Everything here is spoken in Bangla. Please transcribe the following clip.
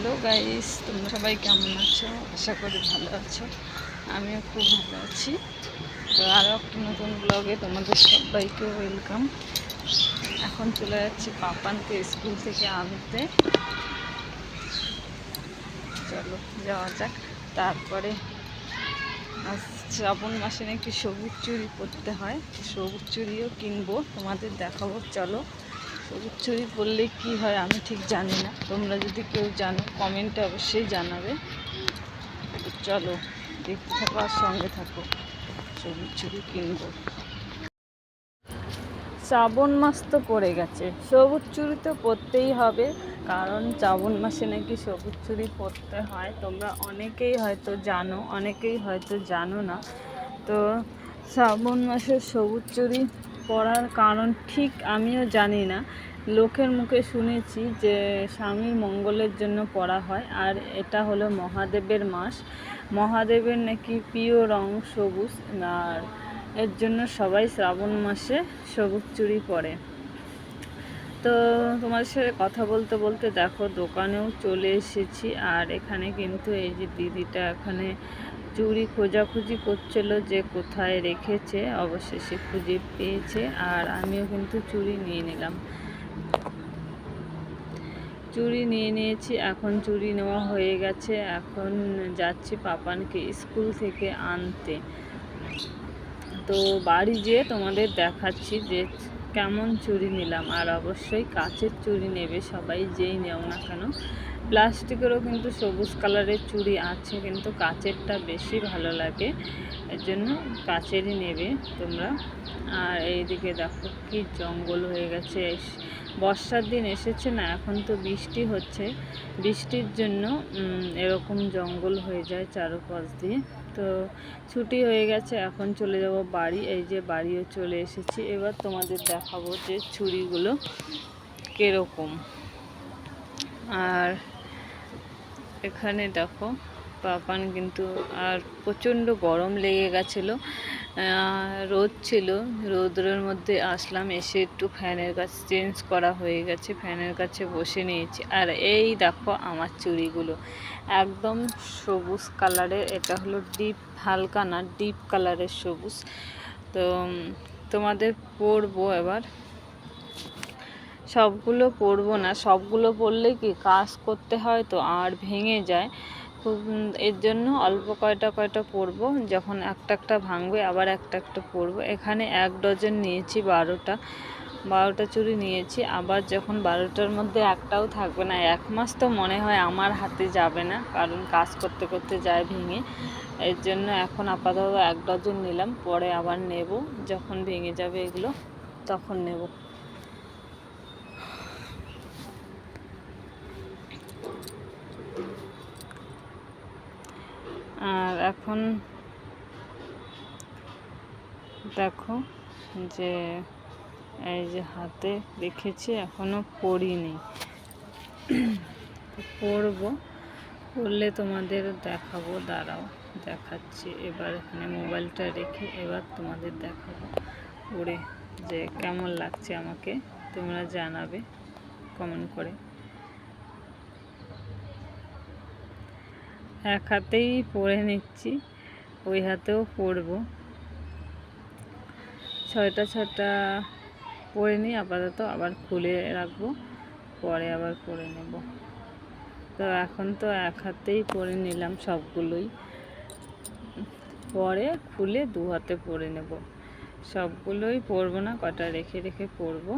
হ্যালো গাইস, তোমরা সবাই কেমন আছো? আশা করি ভালো আছো। আমিও খুব ভালো আছি। তো আরও একটা নতুন ব্লগে তোমাদের সবাইকে ওয়েলকাম। এখন চলে যাচ্ছি পাপানকে স্কুল থেকে আনতে। চলো যাওয়া যাক। তারপরে শ্রাবণ মাসে নাকি সবুজ চুড়ি পরতে হয়, সবুজ চুড়িও কিনবো, তোমাদের দেখাবো। চলো, সবুজ চুড়ি পরলে কি হয় আমি ঠিক জানি না, তোমরা যদি কেউ জানো কমেন্টে অবশ্যই জানাবে। চলো দেখতে থাকো আর সঙ্গে থাকো, সবুজ চুড়ি কিনবো। শ্রাবণ মাস তো পড়ে গেছে, সবুজ চুড়ি তো পরতেই হবে, কারণ শ্রাবণ মাসে নাকি সবুজ চুড়ি পরতে হয়। তোমরা অনেকেই হয়তো জানো, অনেকেই হয়তো জানো না। তো শ্রাবণ মাসে সবুজ চুড়ি পরার কারণ ঠিক আমিও জানি না, লোকের মুখে শুনেছি যে স্বামীর মঙ্গলের জন্য পরা হয়। আর এটা হলো মহাদেবের মাস, মহাদেবের নাকি প্রিয় রং সবুজ, আর এর জন্য সবাই শ্রাবণ মাসে সবুজ চুড়ি পরে। তো তোমার সাথে কথা বলতে বলতে দেখো দোকানেও চলে এসেছি। আর এখানে কিন্তু এই যে দিদিটা এখানে চুড়ি খোঁজাখুঁজি করছিল যে কোথায় রেখেছে, অবশেষে খুঁজে পেয়েছে। আর আমিও কিন্তু চুড়ি নিয়ে নিলাম, চুড়ি নিয়ে নিয়েছি। এখন চুড়ি নেওয়া হয়ে গেছে, এখন যাচ্ছি পাপানকে স্কুল থেকে আনতে। তো বাড়ি যেয়ে তোমাদের দেখাচ্ছি যে কেমন চুড়ি নিলাম। আর অবশ্যই কাচের চুড়ি নেবে সবাই, যেই নেও না কেন। প্লাস্টিকেরও কিন্তু সবুজ কালারের চুড়ি আছে, কিন্তু কাচেরটা বেশি ভালো লাগে, এর জন্য কাচেরই নেবে তোমরা। আর এইদিকে দেখো কি জঙ্গল হয়ে গেছে, বর্ষার দিন এসেছে না, এখন তো বৃষ্টি হচ্ছে, বৃষ্টির জন্য এরকম জঙ্গল হয়ে যায় চারপাশ দিয়ে। তো ছুটি হয়ে গেছে, এখন চলে যাব বাড়ি। এই যে বাড়িও চলে এসেছি। এবার তোমাদের দেখাবো যে চুড়িগুলো কীরকম। আর এখানে দেখো পাপান কিন্তু, আর প্রচণ্ড গরম লেগে গেছিলো, রোদ ছিল, রোদের মধ্যে আসলাম, এসে একটু ফ্যানের কাছে চেঞ্জ করা হয়ে গেছে, ফ্যানের কাছে বসে নিয়েছি। আর এই দেখো আমার চুড়িগুলো একদম সবুজ কালারের, এটা হলো ডিপ, হালকা না ডিপ কালারের সবুজ। তো তোমাদের পরবো এবার, সবগুলো পরবো না, সবগুলো পরলে কি কাজ করতে হয় তো আর ভেঙে যায় খুব, এর জন্য অল্প কয়টা কয়টা পরবো, যখন একটা একটা ভাঙবে আবার একটা একটা পরবো। এখানে 1 ডজন নিয়েছি, 12টা চুড়ি নিয়েছি। আবার যখন 12টার মধ্যে একটাও থাকবে না, 1 মাস তো মনে হয় আমার হাতে যাবে না, কারণ কাজ করতে করতে যায় ভেঙে। এর জন্য এখন আপাতত 1 ডজন নিলাম, পরে আবার নেব, যখন ভেঙে যাবে এগুলো তখন নেব। আর এখন দেখো যে এই যে হাতে রেখেছি, এখনো পরিনি, পরবো, পরলে তোমাদের দেখাবো। দাঁড়াও দেখাচ্ছি। এবার এখানে মোবাইলটা রেখে এবার তোমাদের দেখাবো পরে যে কেমন লাগছে আমাকে, তোমরা জানাবে কমেন্ট করে। এক হাতেই পরে নিচ্ছি, ওই হাতেও পরবো, 6টা পরে নিই আপাতত, আবার খুলে রাখবো, পরে আবার পরে নেব। তো এখন তো এক হাতেই পরে নিলাম সবগুলোই, পরে খুলে 2 হাতে পরে নেব। সবগুলোই পরবো না, কটা রেখে রেখে পরবো।